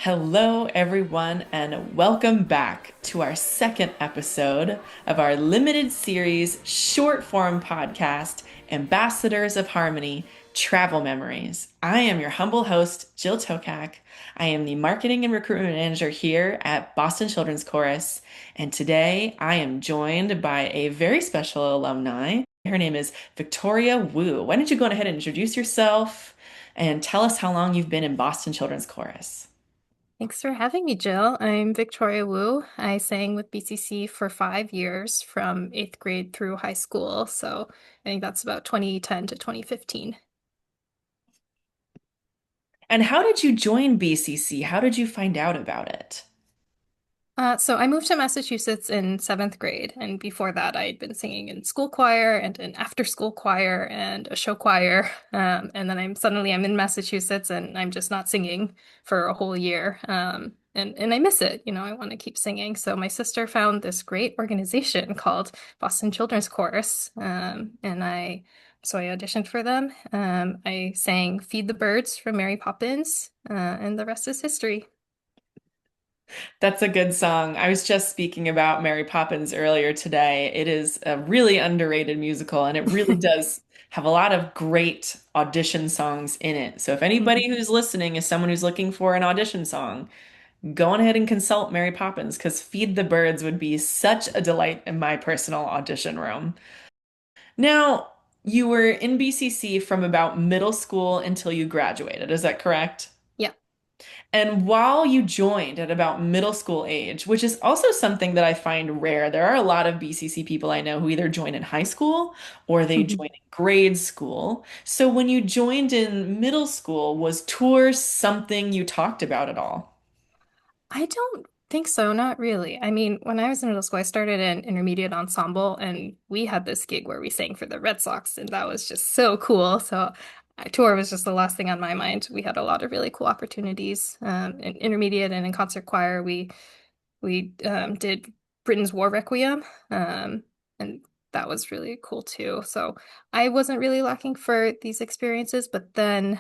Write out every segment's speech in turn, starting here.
Hello, everyone, and welcome back to our second episode of our limited series short form podcast, Ambassadors of Harmony Travel Memories. I am your humble host, Jill Tokac. I am the Marketing and Recruitment Manager here at Boston Children's Chorus, and today I am joined by a very special alumni. Her name is Victoria Wu. Why don't you go ahead and introduce yourself and tell us how long you've been in Boston Children's Chorus? Thanks for having me, Jill. I'm Victoria Wu. I sang with BCC for 5 years from eighth grade through high school. So I think that's about 2010 to 2015. And how did you join BCC? How did you find out about it? So I moved to Massachusetts in seventh grade, and before that, I had been singing in school choir and an after-school choir and a show choir. And then I'm in Massachusetts, and I'm just not singing for a whole year. And I miss it. I want to keep singing. So my sister found this great organization called Boston Children's Chorus, and I auditioned for them. I sang "Feed the Birds" from Mary Poppins, and the rest is history. That's a good song. I was just speaking about Mary Poppins earlier today. It is a really underrated musical, and it really does have a lot of great audition songs in it. So if anybody who's listening is someone who's looking for an audition song, go on ahead and consult Mary Poppins because Feed the Birds would be such a delight in my personal audition room. Now, you were in BCC from about middle school until you graduated. Is that correct? Yeah. And while you joined at about middle school age, which is also something that I find rare, there are a lot of BCC people I know who either join in high school or they join in grade school. So when you joined in middle school, was tours something you talked about at all? I don't think so, not really. I mean, when I was in middle school, I started an intermediate ensemble, and we had this gig where we sang for the Red Sox, and that was just so cool. So, tour was just the last thing on my mind. We had a lot of really cool opportunities. In intermediate and in concert choir, we did Britain's War Requiem, and that was really cool too. So, I wasn't really looking for these experiences, but then,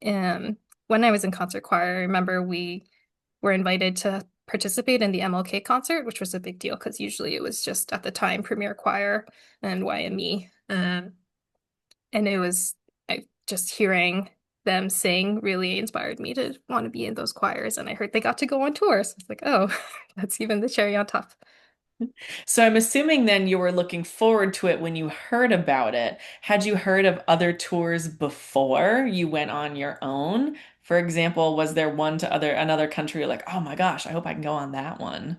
um, when I was in concert choir, I remember we were invited to participate in the MLK concert, which was a big deal because usually it was just at the time Premier Choir and YME. And it was just hearing them sing really inspired me to want to be in those choirs. And I heard they got to go on tour. So it's like, oh, that's even the cherry on top. So I'm assuming then you were looking forward to it when you heard about it. Had you heard of other tours before you went on your own? For example, was there one to another country you're like, oh my gosh, I hope I can go on that one?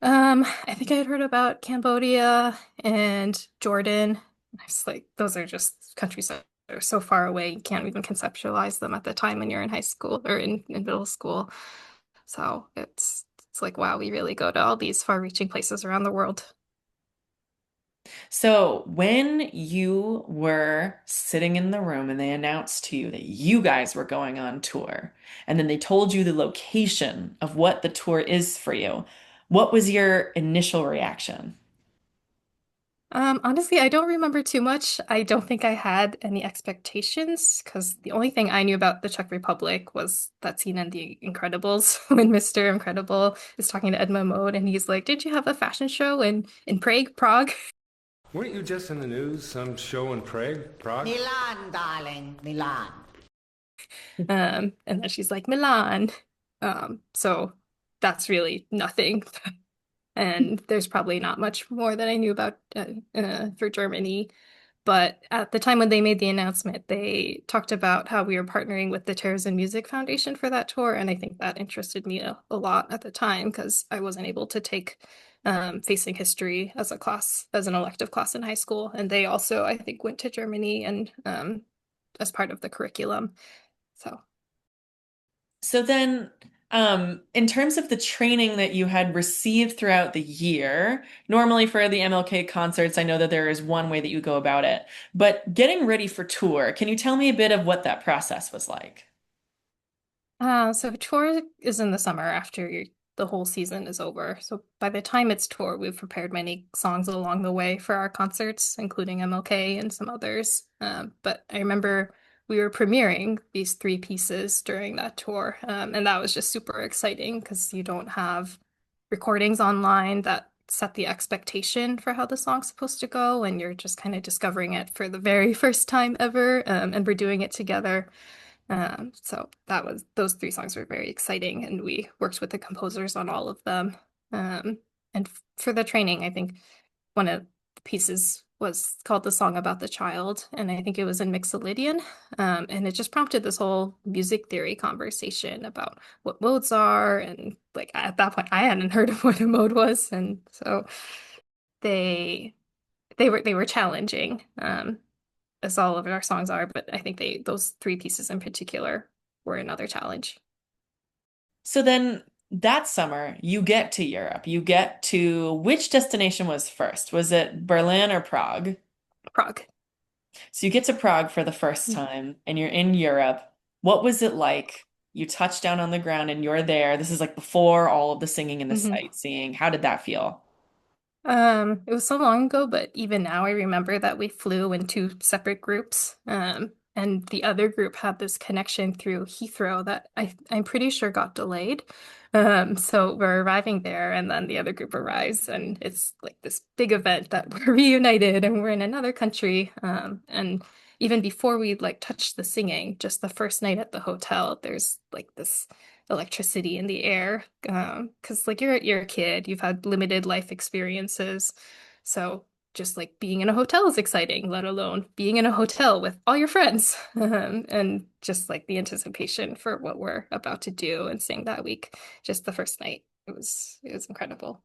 I think I had heard about Cambodia and Jordan. I was like, those are just countries that are so far away, you can't even conceptualize them at the time when you're in high school or in middle school. So it's like, wow, we really go to all these far-reaching places around the world. So when you were sitting in the room and they announced to you that you guys were going on tour, and then they told you the location of what the tour is for you, what was your initial reaction? Honestly, I don't remember too much. I don't think I had any expectations because the only thing I knew about the Czech Republic was that scene in The Incredibles when Mr. Incredible is talking to Edmund Mode and he's like, "Did you have a fashion show in Prague?" Weren't you just in the news? Some show in Prague? Milan, darling, Milan. And then she's like, "Milan." So that's really nothing. And there's probably not much more that I knew about for Germany. But at the time when they made the announcement, they talked about how we were partnering with the Terrorism Music Foundation for that tour. And I think that interested me a lot at the time because I wasn't able to take facing history as a class, as an elective class in high school. And they also, I think, went to Germany and as part of the curriculum. So. So then, in terms of the training that you had received throughout the year, normally for the MLK concerts, I know that there is one way that you go about it, but getting ready for tour, can you tell me a bit of what that process was like? So tour is in the summer after the whole season is over. So by the time it's tour, we've prepared many songs along the way for our concerts, including MLK and some others. But I remember we were premiering these three pieces during that tour. And that was just super exciting because you don't have recordings online that set the expectation for how the song's supposed to go, and you're just kind of discovering it for the very first time ever. And we're doing it together. So that was those three songs were very exciting, and we worked with the composers on all of them. And for the training, I think one of the pieces was called The Song About the Child, and I think it was in Mixolydian. And it just prompted this whole music theory conversation about what modes are, and like at that point I hadn't heard of what a mode was, and so they they were challenging, as all of our songs are, but I think they those three pieces in particular were another challenge. So then that summer, you get to Europe. You get to which destination was first? Was it Berlin or Prague? Prague. So you get to Prague for the first time and you're in Europe. What was it like? You touch down on the ground and you're there. This is like before all of the singing and the Mhm. sightseeing. How did that feel? It was so long ago, but even now I remember that we flew in two separate groups. And the other group had this connection through Heathrow that I'm pretty sure got delayed. So we're arriving there, and then the other group arrives, and it's like this big event that we're reunited and we're in another country. And even before we like touch the singing, just the first night at the hotel, there's like this electricity in the air. Because like you're a kid, you've had limited life experiences. So just like being in a hotel is exciting, let alone being in a hotel with all your friends. And just like the anticipation for what we're about to do and sing that week, just the first night. It was incredible.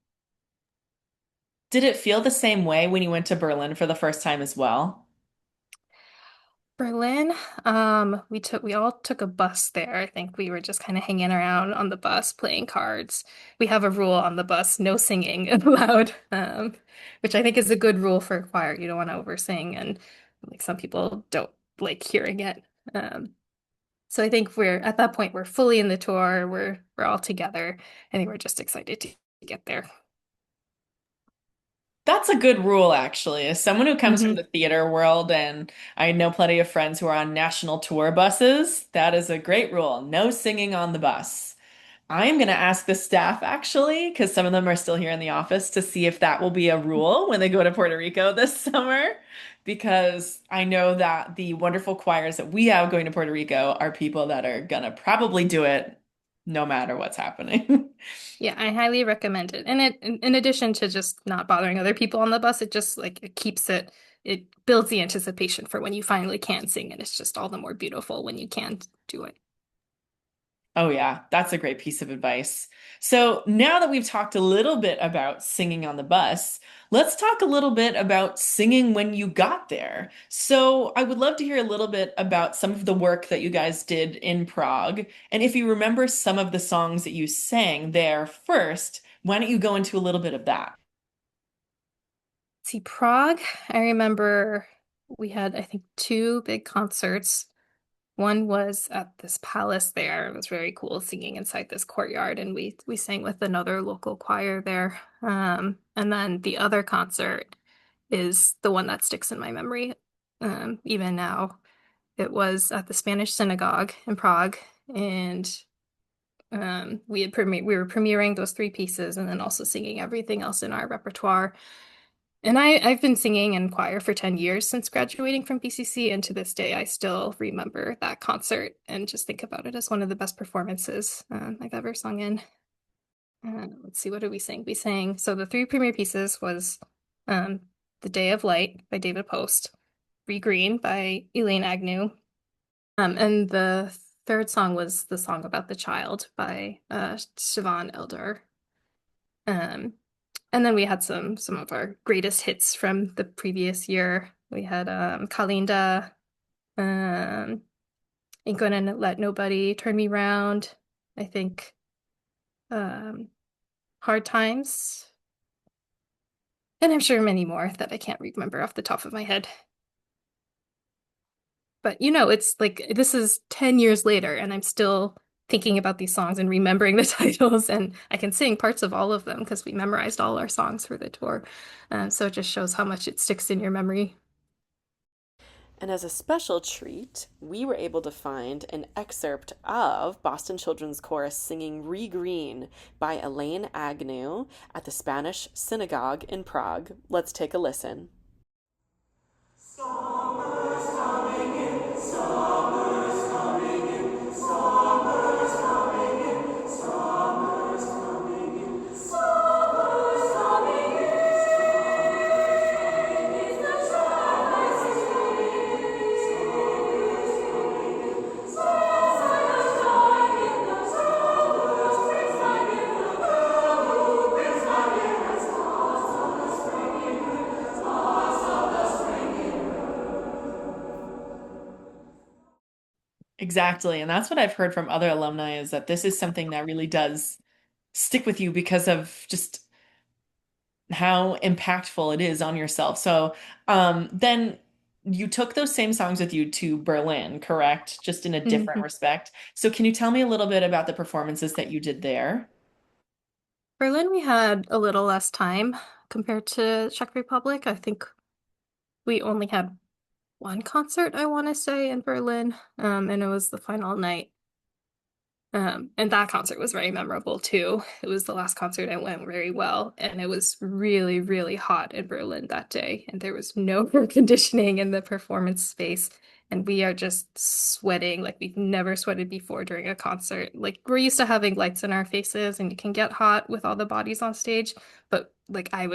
Did it feel the same way when you went to Berlin for the first time as well? Berlin, we all took a bus there. I think we were just kind of hanging around on the bus playing cards. We have a rule on the bus, no singing allowed, which I think is a good rule for a choir. You don't want to oversing, and like some people don't like hearing it. Um, so I think we're at that point we're fully in the tour. We're all together. I think we're just excited to get there. That's a good rule, actually. As someone who comes from Hmm. the theater world, and I know plenty of friends who are on national tour buses, that is a great rule. No singing on the bus. I'm going to ask the staff actually, because some of them are still here in the office, to see if that will be a rule when they go to Puerto Rico this summer. Because I know that the wonderful choirs that we have going to Puerto Rico are people that are going to probably do it no matter what's happening. Yeah, I highly recommend it. And in addition to just not bothering other people on the bus, it just like it builds the anticipation for when you finally can sing, and it's just all the more beautiful when you can do it. Oh, yeah, that's a great piece of advice. So now that we've talked a little bit about singing on the bus, let's talk a little bit about singing when you got there. So I would love to hear a little bit about some of the work that you guys did in Prague. And if you remember some of the songs that you sang there first, why don't you go into a little bit of that? See, Prague, I remember we had, I think, two big concerts. One was at this palace there. It was very cool singing inside this courtyard, and we sang with another local choir there. And then the other concert is the one that sticks in my memory, even now. It was at the Spanish synagogue in Prague, and we were premiering those three pieces, and then also singing everything else in our repertoire. And I've been singing in choir for 10 years since graduating from BCC, and to this day, I still remember that concert and just think about it as one of the best performances I've ever sung in. Let's see, what did we sing? We sang, so the three premier pieces was um, The Day of Light by David Post, Be Green by Elaine Agnew, and the third song was The Song About the Child by Siobhan Elder. Um, And then we had some of our greatest hits from the previous year. We had Kalinda, um, Ain't Gonna Let Nobody Turn Me Round. I think um, Hard Times, and I'm sure many more that I can't remember off the top of my head. But it's like this is 10 years later, and I'm still thinking about these songs and remembering the titles, and I can sing parts of all of them because we memorized all our songs for the tour. So it just shows how much it sticks in your memory. And as a special treat, we were able to find an excerpt of Boston Children's Chorus singing Re Green by Elaine Agnew at the Spanish Synagogue in Prague. Let's take a listen. Exactly. And that's what I've heard from other alumni is that this is something that really does stick with you because of just how impactful it is on yourself. So, then you took those same songs with you to Berlin, correct? Just in a different Mhm. respect. So, can you tell me a little bit about the performances that you did there? Berlin, we had a little less time compared to Czech Republic. I think we only had one concert, I want to say, in Berlin, and it was the final night. And that concert was very memorable too. It was the last concert and went very well. And it was really, really hot in Berlin that day. And there was no air conditioning in the performance space. And we are just sweating like we've never sweated before during a concert. Like we're used to having lights in our faces and you can get hot with all the bodies on stage. But like I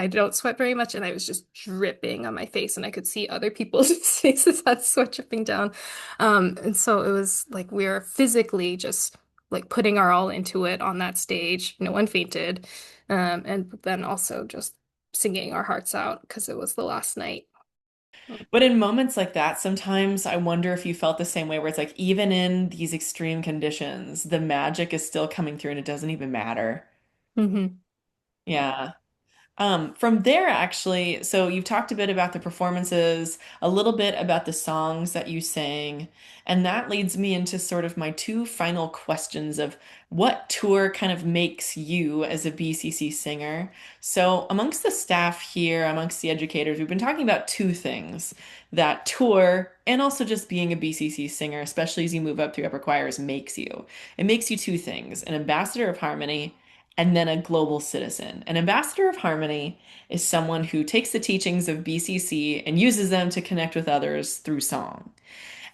don't sweat very much and I was just dripping on my face and I could see other people's faces had sweat dripping down. And so it was like we were physically just like putting our all into it on that stage. No one fainted. And then also just singing our hearts out because it was the last night. But in moments like that, sometimes I wonder if you felt the same way, where it's like, even in these extreme conditions, the magic is still coming through and it doesn't even matter. Hmm. Yeah. From there, actually, so you've talked a bit about the performances, a little bit about the songs that you sang, and that leads me into sort of my two final questions of what tour kind of makes you as a BCC singer. So, amongst the staff here, amongst the educators, we've been talking about two things, that tour and also just being a BCC singer, especially as you move up through upper choirs, makes you. It makes you two things, an ambassador of harmony and then a global citizen. An ambassador of harmony is someone who takes the teachings of BCC and uses them to connect with others through song.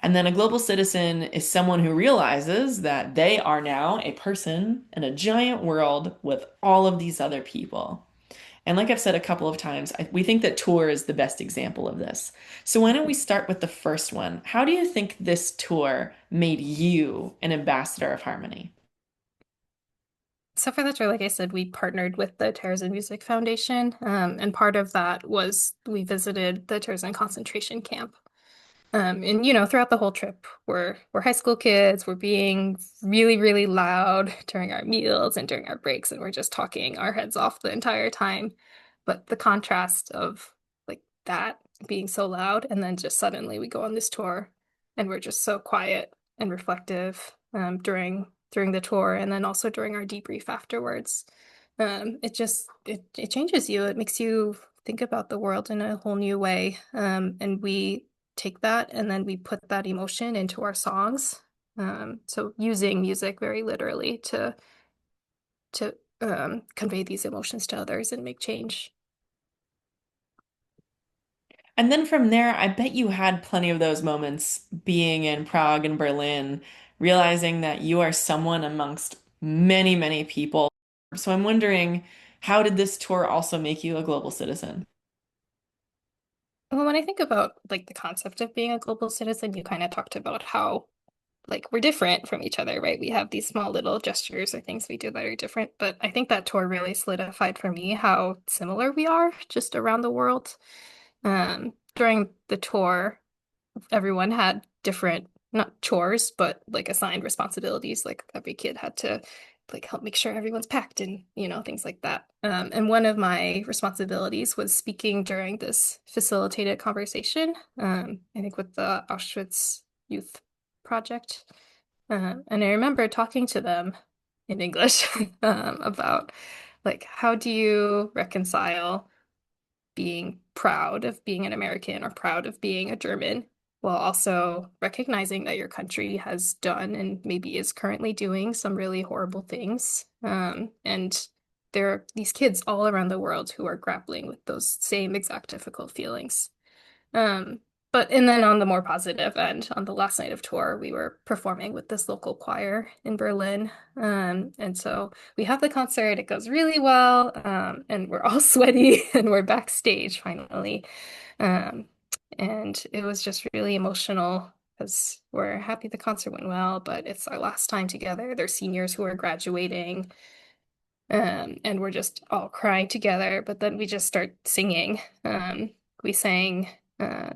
And then a global citizen is someone who realizes that they are now a person in a giant world with all of these other people. And like I've said a couple of times, we think that tour is the best example of this. So why don't we start with the first one? How do you think this tour made you an ambassador of harmony? So for the tour, like I said, we partnered with the Terrorism Music Foundation, and part of that was we visited the terrorism concentration camp. And throughout the whole trip, we're high school kids, we're being really, really loud during our meals and during our breaks, and we're just talking our heads off the entire time. But the contrast of like that being so loud, and then just suddenly we go on this tour and we're just so quiet and reflective during the tour and then also during our debrief afterwards. It changes you. It makes you think about the world in a whole new way. And we take that and then we put that emotion into our songs. So using music very literally to convey these emotions to others and make change. And then from there, I bet you had plenty of those moments being in Prague and Berlin, realizing that you are someone amongst many, many people. So I'm wondering, how did this tour also make you a global citizen? Well, when I think about like the concept of being a global citizen, you kind of talked about how like we're different from each other, right? We have these small little gestures or things we do that are different, but I think that tour really solidified for me how similar we are just around the world. During the tour, everyone had different, not chores, but like assigned responsibilities. Like every kid had to like help make sure everyone's packed and, things like that. And one of my responsibilities was speaking during this facilitated conversation, I think with the Auschwitz Youth Project. And I remember talking to them in English about like, how do you reconcile being proud of being an American or proud of being a German while also recognizing that your country has done and maybe is currently doing some really horrible things. And there are these kids all around the world who are grappling with those same exact difficult feelings. Um, and then on the more positive end, on the last night of tour, we were performing with this local choir in Berlin. And so we have the concert, it goes really well, and we're all sweaty and we're backstage finally. Um, and it was just really emotional because we're happy the concert went well, but it's our last time together. They're seniors who are graduating, and we're just all crying together. But then we just start singing. We sang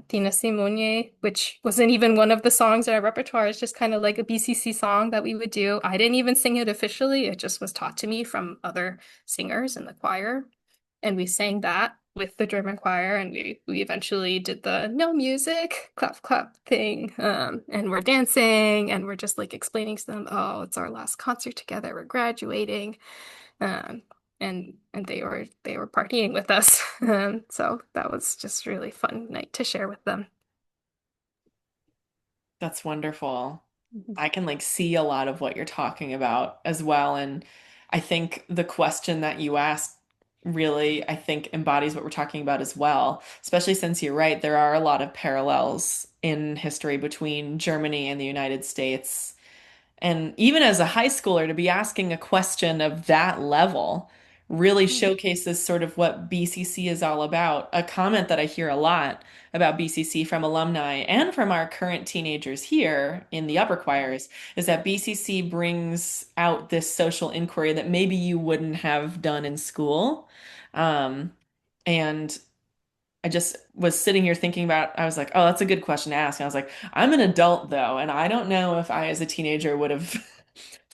Tina Simone, which wasn't even one of the songs in our repertoire. It's just kind of like a BCC song that we would do. I didn't even sing it officially. It just was taught to me from other singers in the choir. And we sang that with the German choir, and we eventually did the no music, clap, clap thing. And we're dancing and we're just like explaining to them, oh, it's our last concert together. We're graduating. Um, and they were partying with us. So that was just really fun night to share with them. That's wonderful. Mhm. I can like see a lot of what you're talking about as well. And I think the question that you asked really, I think, embodies what we're talking about as well, especially since you're right, there are a lot of parallels in history between Germany and the United States. And even as a high schooler, to be asking a question of that level really Mm. showcases sort of what BCC is all about. A comment that I hear a lot about BCC from alumni and from our current teenagers here in the upper choirs is that BCC brings out this social inquiry that maybe you wouldn't have done in school. Um, and I just was sitting here thinking about, I was like, oh, that's a good question to ask. And I was like, I'm an adult though, and I don't know if I, as a teenager, would have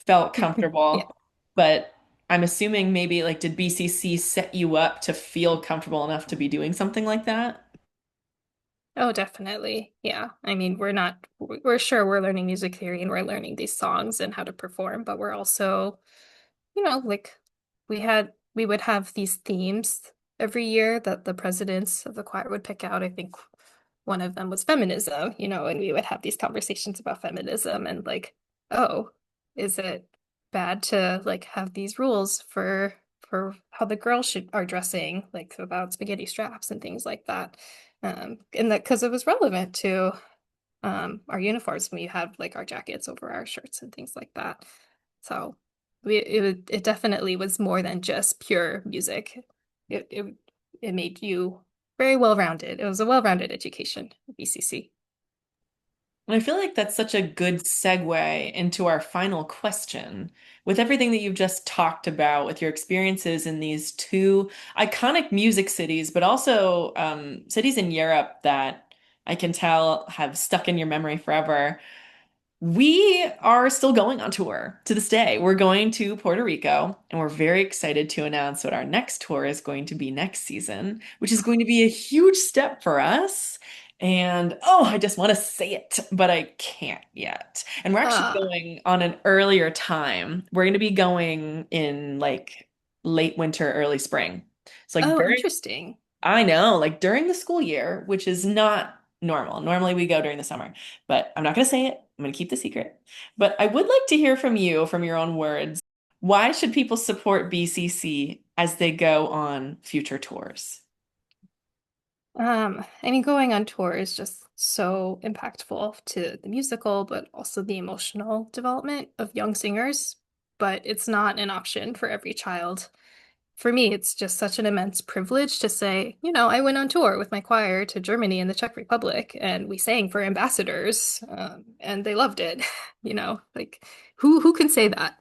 felt Yeah. comfortable, but I'm assuming maybe like, did BCC set you up to feel comfortable enough to be doing something like that? Oh, definitely. Yeah. I mean, we're sure we're learning music theory and we're learning these songs and how to perform, but we're also, like we would have these themes every year that the presidents of the choir would pick out. I think one of them was feminism, and we would have these conversations about feminism and like, oh, is it bad to like have these rules for how the girls should are dressing, like about spaghetti straps and things like that. And that because it was relevant to our uniforms when we had like our jackets over our shirts and things like that. So it definitely was more than just pure music. It made you very well-rounded. It was a well-rounded education at BCC. And I feel like that's such a good segue into our final question. With everything that you've just talked about, with your experiences in these two iconic music cities, but also cities in Europe that I can tell have stuck in your memory forever. We are still going on tour to this day. We're going to Puerto Rico, and we're very excited to announce what our next tour is going to be next season, which is going to be a huge step for us. And oh, I just want to say it, but I can't yet. And we're actually Ah, going on an earlier time. We're going to be going in like late winter, early spring. So like oh, during interesting. I know, like during the school year, which is not normal. Normally we go during the summer, but I'm not going to say it. I'm going to keep the secret. But I would like to hear from you, from your own words. Why should people support BCC as they go on future tours? I mean, going on tour is just so impactful to the musical, but also the emotional development of young singers. But it's not an option for every child. For me, it's just such an immense privilege to say, I went on tour with my choir to Germany and the Czech Republic, and we sang for ambassadors, and they loved it. Like who can say that?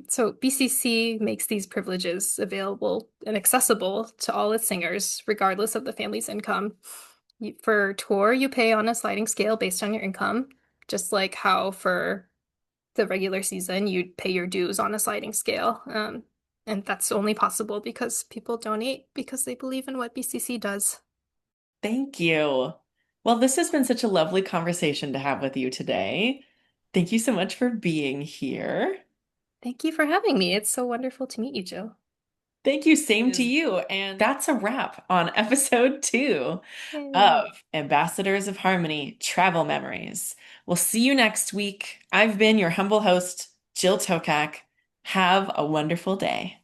So BCC makes these privileges available and accessible to all its singers, regardless of the family's income. For tour, you pay on a sliding scale based on your income, just like how for the regular season, you'd pay your dues on a sliding scale. And that's only possible because people donate because they believe in what BCC does. Thank you. Well, this has been such a lovely conversation to have with you today. Thank you so much for being here. Thank you for having me. It's so wonderful to meet you, Jill. Thank you. Same to you. And that's a wrap on episode 2 Yay. of Ambassadors of Harmony Travel Memories. We'll see you next week. I've been your humble host, Jill Tokac. Have a wonderful day.